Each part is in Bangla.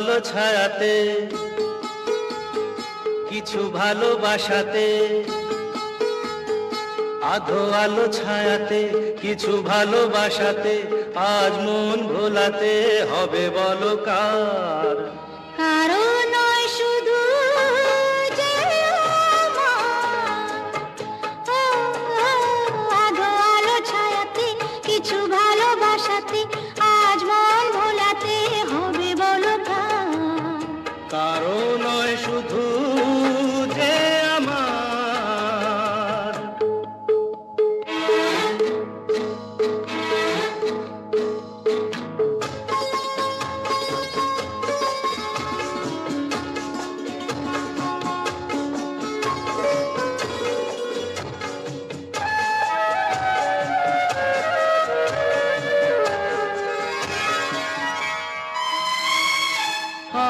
আলো ছায়াতে কিছু ভালোবাসাতে, আধো আলো ছায়াতে কিছু ভালোবাসাতে, আজ মন ভোলাতে হবে বলো কার? কারো নয় শুধু যে আধো আলো ছায়াতে কিছু ভালোবাসাতে, আজ মন ভোলাতে হবে বলো কার? কারো নয় শুধু যে আমার।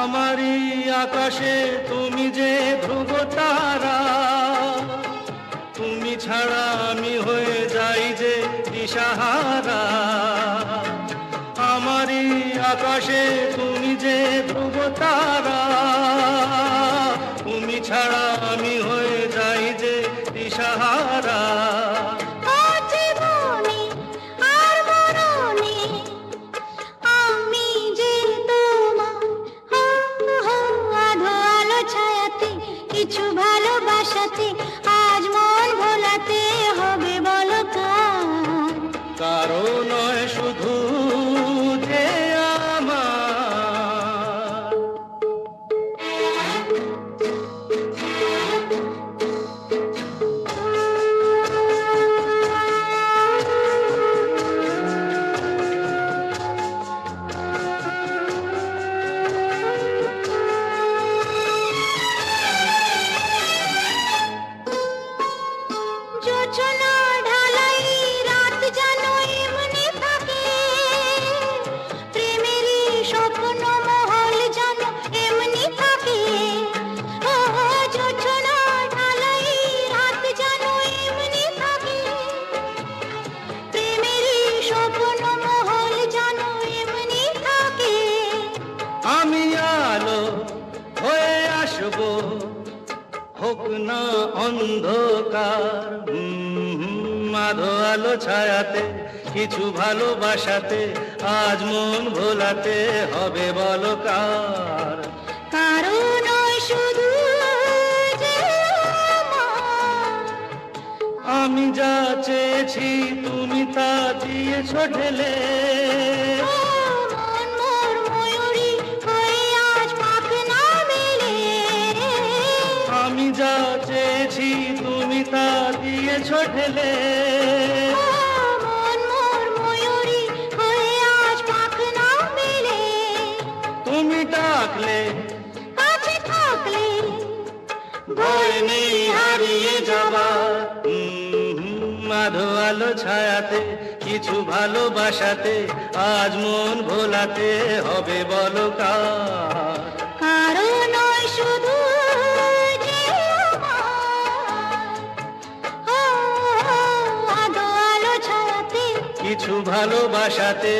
আমারই আকাশে তুমি যে ধ্রুব তারা, তুমি ছাড়া আমি হয়ে যাই যে দিশাহারা। আমারই আকাশে তুমি যে ধ্রুব তারা, তুমি ছাড়া আমি হয়ে যাই যে দিশাহারা। কিছু ভালোবাসাতে আজ মন ভোলাতে হবে বলো কার? কারো নয় শুধু যে আমার। জোছনা ঢালাই রাত যেন এমনি থাকে, প্রেমেরই স্বপ্ন মহল যেন এমনি থাকে। ও জোছনা ঢালাই রাত যেন এমনি থাকে, প্রেমেরই স্বপ্ন মহল যেন এমনি থাকে। আমি আলো হয়ে আসবো, হোক না অন্ধকার। আধো আলো ছায়াতে কিছু ভালোবাসাতে, আজ মন ভোলাতে হবে বলো কার? কারো নয় শুধু যে আমার। আমি যা চেয়েছি তুমি তা দিয়েছো ঢেলে, মন মোর ময়ূরী হয়ে আজ পাখ না মেলে। আমি যা চেয়েছি তুমি তা দিয়েছো ঢেলে। মন মোর ময়ূরী হয়ে আজ পাখ না মেলে। তুমি ডাকলে কাছে থাকলে ভয় নেই হারিয়ে যাবার। আধো আলো ছায়াতে কিছু ভালোবাসাতে, আজ মন ভোলাতে হবে বলো কার? কারো নয় শুধু যে আমার। আধো আলো ছায়াতে কিছু ভালোবাসাতে